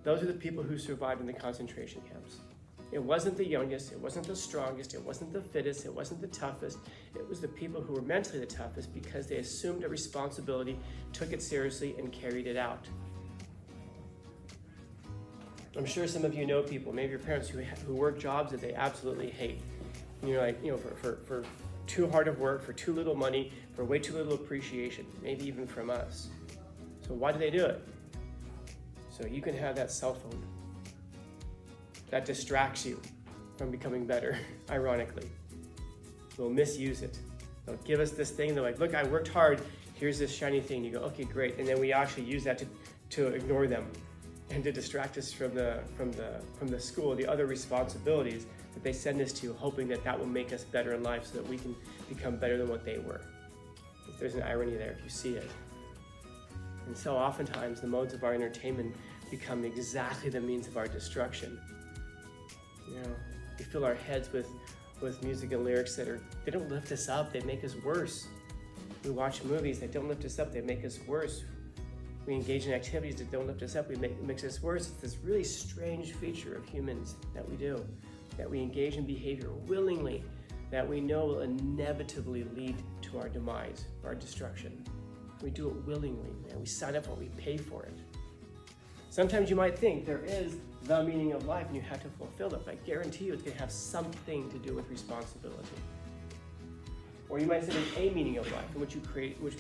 those are the people who survived in the concentration camps. It wasn't the youngest, it wasn't the strongest, it wasn't the fittest, it wasn't the toughest. It was the people who were mentally the toughest because they assumed a responsibility, took it seriously, and carried it out. I'm sure some of you know people, maybe your parents, who work jobs that they absolutely hate. And you're like, for too hard of work, for too little money, for way too little appreciation, maybe even from us. So why do they do it? So you can have that cell phone that distracts you from becoming better, ironically. We'll misuse it. They'll give us this thing, they're like, look, I worked hard, here's this shiny thing. You go, okay, great. And then we actually use that to ignore them and to distract us from the school, the other responsibilities that they send us to, hoping that will make us better in life so that we can become better than what they were. There's an irony there if you see it. And so oftentimes the modes of our entertainment become exactly the means of our destruction. We fill our heads with music and lyrics they don't lift us up, they make us worse. We watch movies that don't lift us up, they make us worse. We engage in activities that don't lift us up, it makes us worse. It's this really strange feature of humans that we do, that we engage in behavior willingly that we know will inevitably lead to our demise, our destruction. We do it willingly, and we sign up for it, we pay for it. Sometimes you might think there is the meaning of life and you have to fulfill it, but I guarantee you it's going to have something to do with responsibility. Or you might say there's a meaning of life, which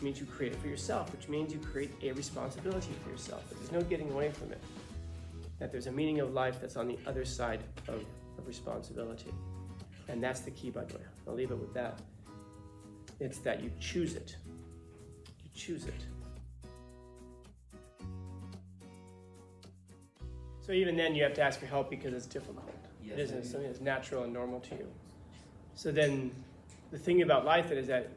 means you create it for yourself, which means you create a responsibility for yourself, but there's no getting away from it. That there's a meaning of life that's on the other side of responsibility. And that's the key, by the way. I'll leave it with that. It's that you choose it. You choose it. So even then you have to ask for help because it's difficult. Yes, it isn't something that's natural and normal to you. So then the thing about life is that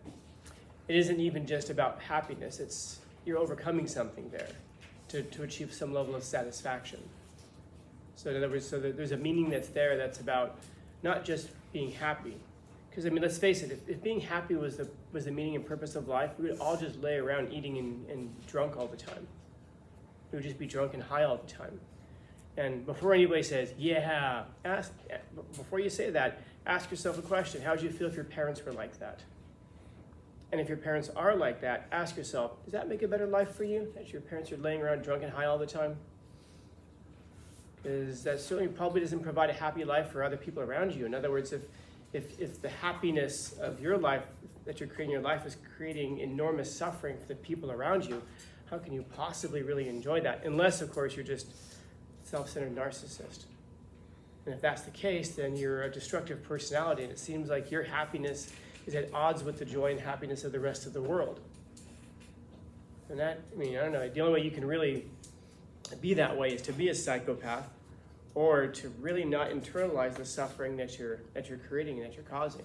it isn't even just about happiness. It's you're overcoming something there to achieve some level of satisfaction. So in other words, there's a meaning that's there that's about not just being happy. Because let's face it, if being happy was the meaning and purpose of life, we would all just lay around eating and drunk all the time. We would just be drunk and high all the time. And before anybody says, before you say that, ask yourself a question. How would you feel if your parents were like that? And if your parents are like that, ask yourself, does that make a better life for you? That your parents are laying around drunk and high all the time? Because that certainly probably doesn't provide a happy life for other people around you. In other words, if the happiness of your life that you're creating in your life is creating enormous suffering for the people around you, how can you possibly really enjoy that? Unless, of course, you're just self-centered narcissist. And if that's the case, then you're a destructive personality, and it seems like your happiness is at odds with the joy and happiness of the rest of the world. And that, I don't know, the only way you can really be that way is to be a psychopath, or to really not internalize the suffering that you're creating and that you're causing.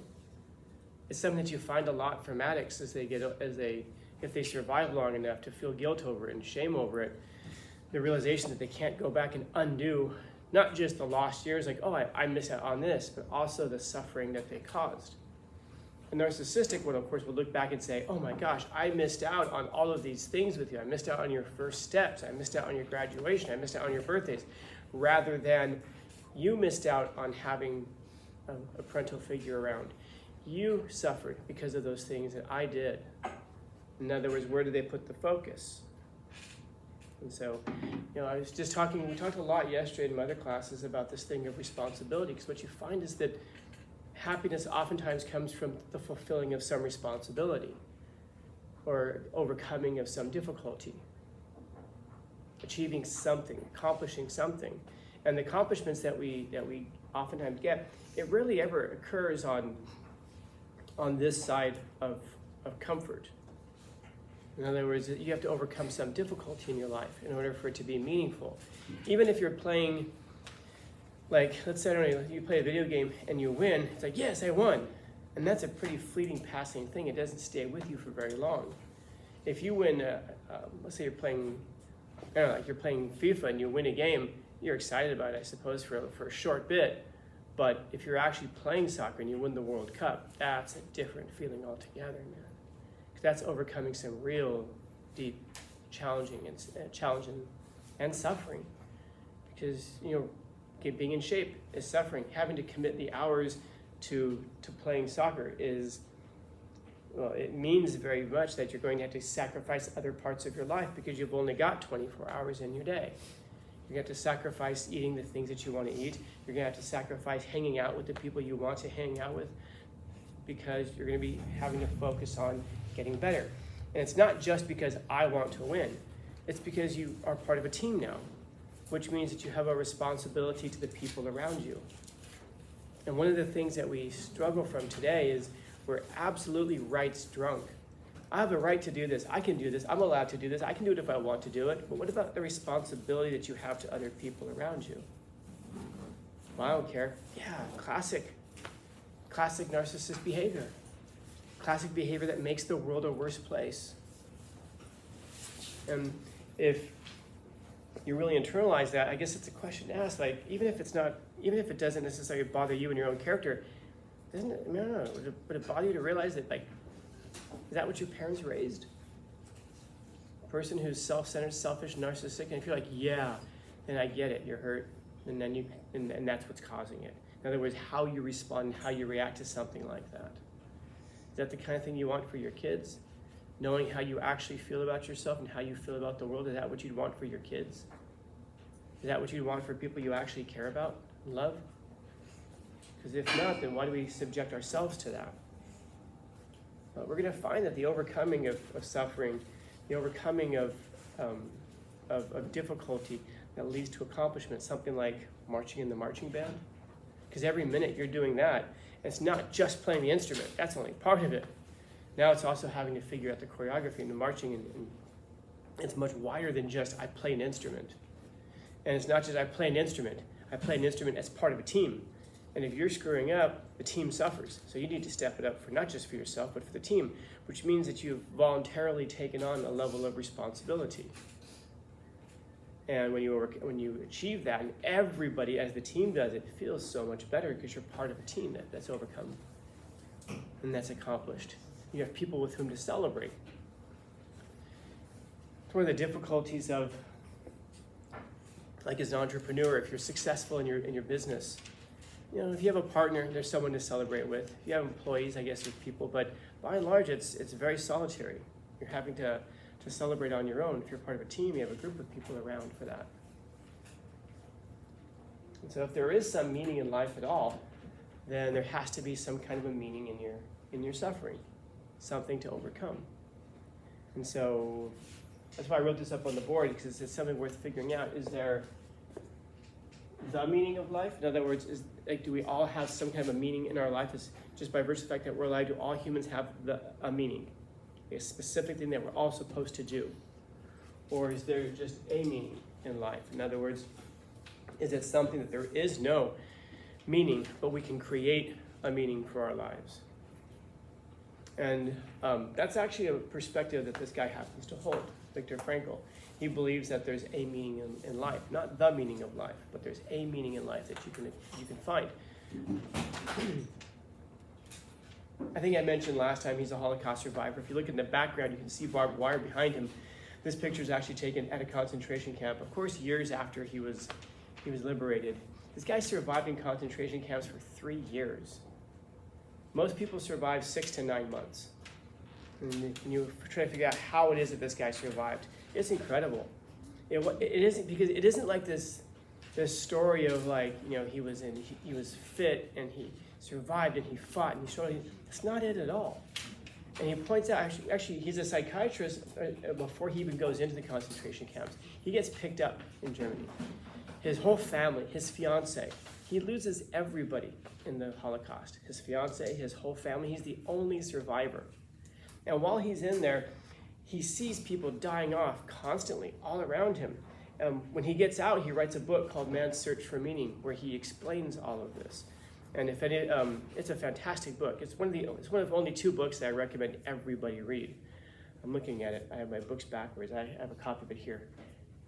It's something that you find a lot from addicts if they survive long enough to feel guilt over it and shame over it. The realization that they can't go back and undo not just the lost years, like, oh, I miss out on this, but also the suffering that they caused. A narcissistic one, of course, will look back and say, oh my gosh, I missed out on all of these things with you. I missed out on your first steps. I missed out on your graduation. I missed out on your birthdays. Rather than you missed out on having a parental figure around. You suffered because of those things that I did. In other words, where do they put the focus? And so, I was just we talked a lot yesterday in my other classes about this thing of responsibility, because what you find is that happiness oftentimes comes from the fulfilling of some responsibility or overcoming of some difficulty, achieving something, accomplishing something. And the accomplishments that we oftentimes get, it rarely ever occurs on this side of comfort. In other words, you have to overcome some difficulty in your life in order for it to be meaningful. Even if you're playing, like, let's say, I don't know, you play a video game and you win, it's like, yes, I won. And that's a pretty fleeting, passing thing. It doesn't stay with you for very long. If you win, let's say you're playing, I don't know, like you're playing FIFA and you win a game, you're excited about it, I suppose, for a short bit. But if you're actually playing soccer and you win the World Cup, that's a different feeling altogether, man. That's overcoming some real deep challenging and suffering, because being in shape is suffering. Having to commit the hours to playing soccer is, well, it means very much that you're going to have to sacrifice other parts of your life because you've only got 24 hours in your day. You're going to have to sacrifice eating the things that you want to eat. You're going to have to sacrifice hanging out with the people you want to hang out with because you're going to be having to focus on getting better. And it's not just because I want to win. It's because you are part of a team now, which means that you have a responsibility to the people around you. And one of the things that we struggle from today is we're absolutely rights drunk. I have a right to do this. I can do this. I'm allowed to do this. I can do it if I want to do it. But what about the responsibility that you have to other people around you? Well, I don't care. Yeah, classic narcissist behavior. Classic behavior that makes the world a worse place. And if you really internalize that, I guess it's a question to ask, like, even if it doesn't necessarily bother you and your own character, doesn't it, I don't know, would it bother you to realize that, like, is that what your parents raised? A person who's self-centered, selfish, narcissistic, and if you're like, yeah, then I get it, you're hurt, and then and that's what's causing it. In other words, how you respond and how you react to something like that. Is that the kind of thing you want for your kids? Knowing how you actually feel about yourself and how you feel about the world, is that what you'd want for your kids? Is that what you'd want for people you actually care about and love? Because if not, then why do we subject ourselves to that? But we're going to find that the overcoming of suffering, the overcoming of difficulty that leads to accomplishment, something like marching in the marching band. Because every minute you're doing that, it's not just playing the instrument. That's only part of it. Now it's also having to figure out the choreography and the marching, and it's much wider than just I play an instrument. And it's not just I play an instrument as part of a team. And if you're screwing up, the team suffers. So you need to step it up for not just for yourself, but for the team, which means that you've voluntarily taken on a level of responsibility. And when you achieve that, and everybody as the team does it, feels so much better because you're part of a team that's overcome and that's accomplished. You have people with whom to celebrate. It's one of the difficulties of, like as an entrepreneur, if you're successful in your business, if you have a partner, there's someone to celebrate with. If you have employees, I guess there's people, but by and large, it's very solitary. You're having to celebrate on your own. If you're part of a team, you have a group of people around for that. And so if there is some meaning in life at all, then there has to be some kind of a meaning in your suffering, something to overcome. And so that's why I wrote this up on the board, because it's something worth figuring out. Is there the meaning of life? In other words, do we all have some kind of a meaning in our life? Is just by virtue of the fact that we're alive, do all humans have a meaning? A specific thing that we're all supposed to do? Or is there just a meaning in life? In other words, is it something that there is no meaning, but we can create a meaning for our lives? And that's actually a perspective that this guy happens to hold, Viktor Frankl. He believes that there's a meaning in life, not the meaning of life, but there's a meaning in life that you can find. I think I mentioned last time he's a Holocaust survivor. If you look in the background, you can see barbed wire behind him. This picture is actually taken at a concentration camp, of course, years after he was liberated. This guy survived in concentration camps for 3 years. Most people survive 6 to 9 months. And you try to figure out how it is that this guy survived. It's incredible. It isn't, because it isn't like this story of like, he was fit and he survived and he fought and he showed. That's not it at all. And he points out, actually he's a psychiatrist before he even goes into the concentration camps. He gets picked up in Germany. His whole family, his fiance, he loses everybody in the Holocaust. His fiance, his whole family, he's the only survivor. And while he's in there, he sees people dying off constantly all around him. When he gets out, he writes a book called Man's Search for Meaning, where he explains all of this. And it's a fantastic book. It's one of only 2 books that I recommend everybody read. I'm looking at it. I have my books backwards. I have a copy of it here.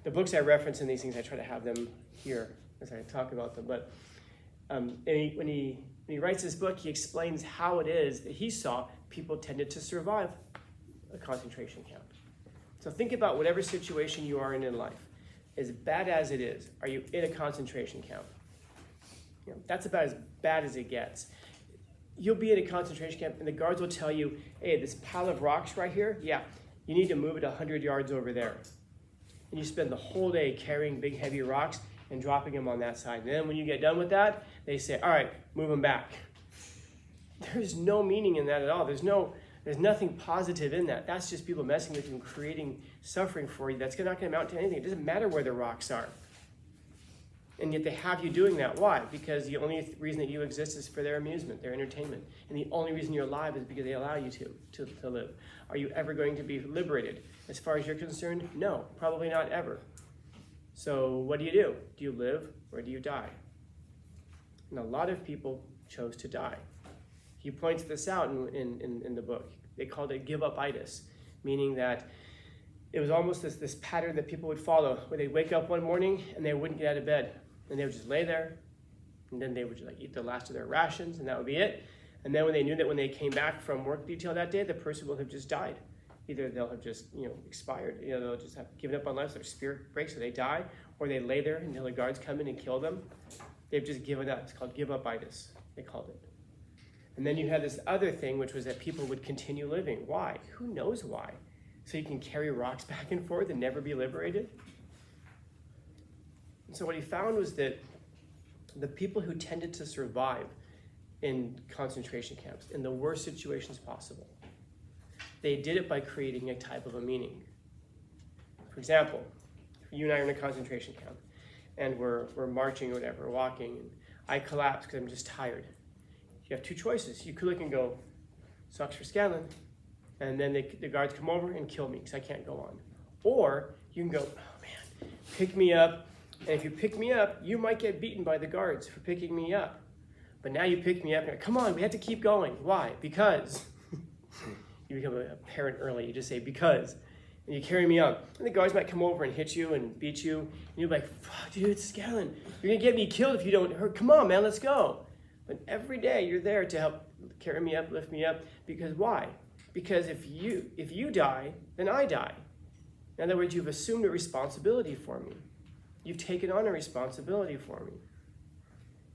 The books I reference in these things, I try to have them here as I talk about them. But when he writes this book, he explains how it is that he saw people tended to survive a concentration camp. So think about whatever situation you are in life. as bad as it is, are you in a concentration camp? That's about as bad as it gets. You'll be in a concentration camp and the guards will tell you, hey, this pile of rocks right here, yeah, you need to move it 100 yards over there. And you spend the whole day carrying big heavy rocks and dropping them on that side. And then when you get done with that, they say, all right, move them back. There's no meaning in that at all. There's nothing positive in that. That's just people messing with you and creating suffering for you. That's not going to amount to anything. It doesn't matter where the rocks are. And yet they have you doing that. Why? Because the only reason that you exist is for their amusement, their entertainment. And the only reason you're alive is because they allow you to live. Are you ever going to be liberated? As far as you're concerned, no, probably not ever. So what do? Do you live or do you die? And a lot of people chose to die. He points this out in the book. They called it give-up-itis, meaning that it was almost this pattern that people would follow, where they'd wake up one morning and they wouldn't get out of bed. And they would just lay there, and then they would just eat the last of their rations, and that would be it. And then when they knew that when they came back from work detail that day, the person will have just died. Either they'll have just expired, they'll just have given up on life, so their spirit breaks, so they die, or they lay there until the guards come in and kill them. They've just given up. It's called give-up-itis, they called it. And then you had this other thing, which was that people would continue living. Why? Who knows why? So you can carry rocks back and forth and never be liberated? And so what he found was that the people who tended to survive in concentration camps, in the worst situations possible, they did it by creating a type of a meaning. For example, you and I are in a concentration camp, and we're marching or whatever, walking, and I collapse because I'm just tired. You have two choices. You could look and go, sucks for Scanlon, and then the guards come over and kill me because I can't go on. Or you can go, oh man, pick me up, and if you pick me up, you might get beaten by the guards for picking me up. But now you pick me up, and you're like, come on, we have to keep going. Why? Because. You become a parent early. You just say, because. And you carry me up. And the guards might come over and hit you and beat you. And you're like, fuck, dude, Scanlon, you're going to get me killed if you don't hurt. Come on, man, let's go. But every day you're there to help carry me up, lift me up. Because why? Because if you die, then I die. In other words, you've assumed a responsibility for me. You've taken on a responsibility for me.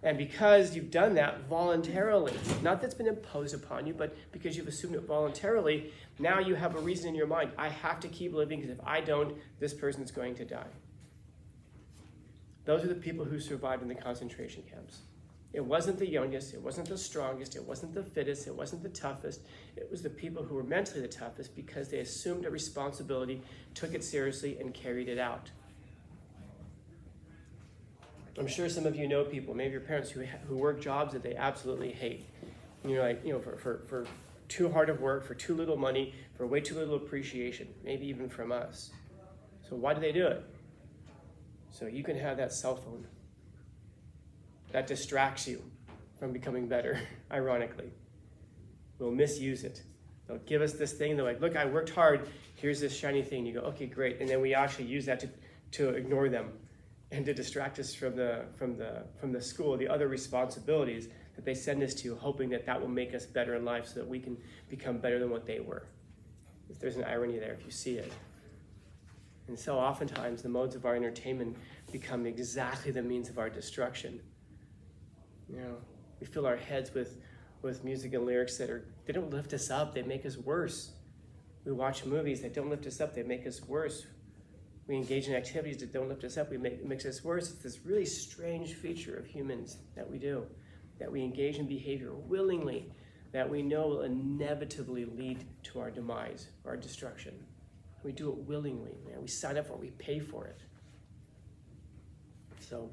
And because you've done that voluntarily, not that's been imposed upon you, but because you've assumed it voluntarily, now you have a reason in your mind. I have to keep living because if I don't, this person's going to die. Those are the people who survived in the concentration camps. It wasn't the youngest, it wasn't the strongest, it wasn't the fittest, it wasn't the toughest. It was the people who were mentally the toughest because they assumed a responsibility, took it seriously, and carried it out. I'm sure some of you know people, maybe your parents, who work jobs that they absolutely hate. And you're like, for too hard of work, for too little money, for way too little appreciation, maybe even from us. So why do they do it? So you can have that cell phone that distracts you from becoming better, ironically. We'll misuse it. They'll give us this thing, they're like, look, I worked hard, here's this shiny thing. You go, okay, great. And then we actually use that to ignore them and to distract us from the school, the other responsibilities that they send us to, hoping that will make us better in life so that we can become better than what they were. If there's an irony there, if you see it. And so oftentimes the modes of our entertainment become exactly the means of our destruction. We fill our heads with music and lyrics they don't lift us up, they make us worse. We watch movies that don't lift us up, they make us worse. We engage in activities that don't lift us up, it makes us worse. It's this really strange feature of humans that we do, that we engage in behavior willingly, that we know will inevitably lead to our demise, our destruction. We do it willingly, man. We sign up for it, we pay for it. So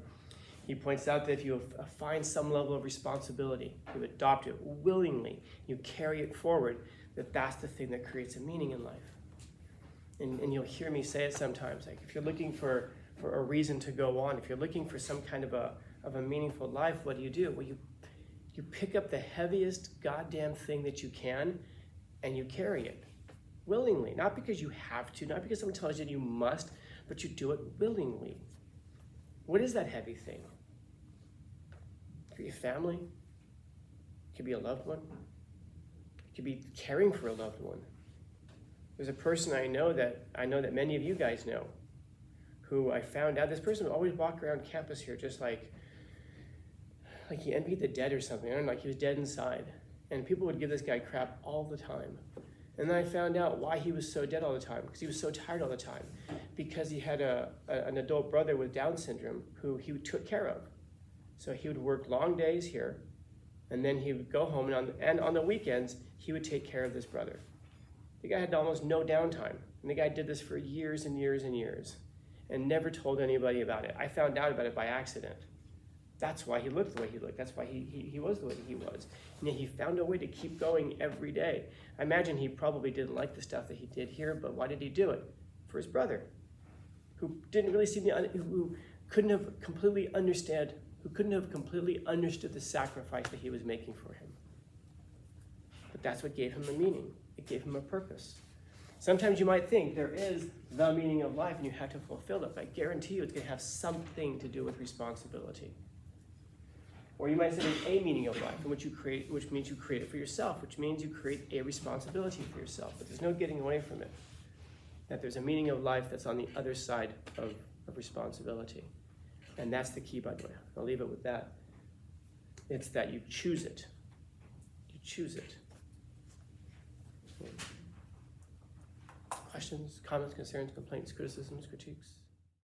he points out that if you find some level of responsibility, you adopt it willingly, you carry it forward, that's the thing that creates a meaning in life. And you'll hear me say it sometimes, like if you're looking for a reason to go on, if you're looking for some kind of a meaningful life, what do? Well, you pick up the heaviest goddamn thing that you can and you carry it willingly. Not because you have to, not because someone tells you you must, but you do it willingly. What is that heavy thing? It could be a family. It could be a loved one. It could be caring for a loved one. There's a person I know that many of you guys know who I found out, this person would always walk around campus here just like he envied the dead or something. I don't know, like he was dead inside. And people would give this guy crap all the time. And then I found out why he was so dead all the time, because he was so tired all the time. Because he had an adult brother with Down syndrome who he took care of. So he would work long days here, and then he would go home, and on the weekends, he would take care of this brother. The guy had almost no downtime, and the guy did this for years and years and years, and never told anybody about it. I found out about it by accident. That's why he looked the way he looked. That's why he was the way he was. And yet he found a way to keep going every day. I imagine he probably didn't like the stuff that he did here, but why did he do it? For his brother, who didn't really see who couldn't have completely understood the sacrifice that he was making for him. But that's what gave him a meaning. It gave him a purpose. Sometimes you might think there is the meaning of life and you have to fulfill it, but I guarantee you it's going to have something to do with responsibility. Or you might say there's a meaning of life in which means you create it for yourself, which means you create a responsibility for yourself, but there's no getting away from it. That there's a meaning of life that's on the other side of responsibility. And that's the key, by the way. I'll leave it with that. It's that you choose it. You choose it. Questions, comments, concerns, complaints, criticisms, critiques?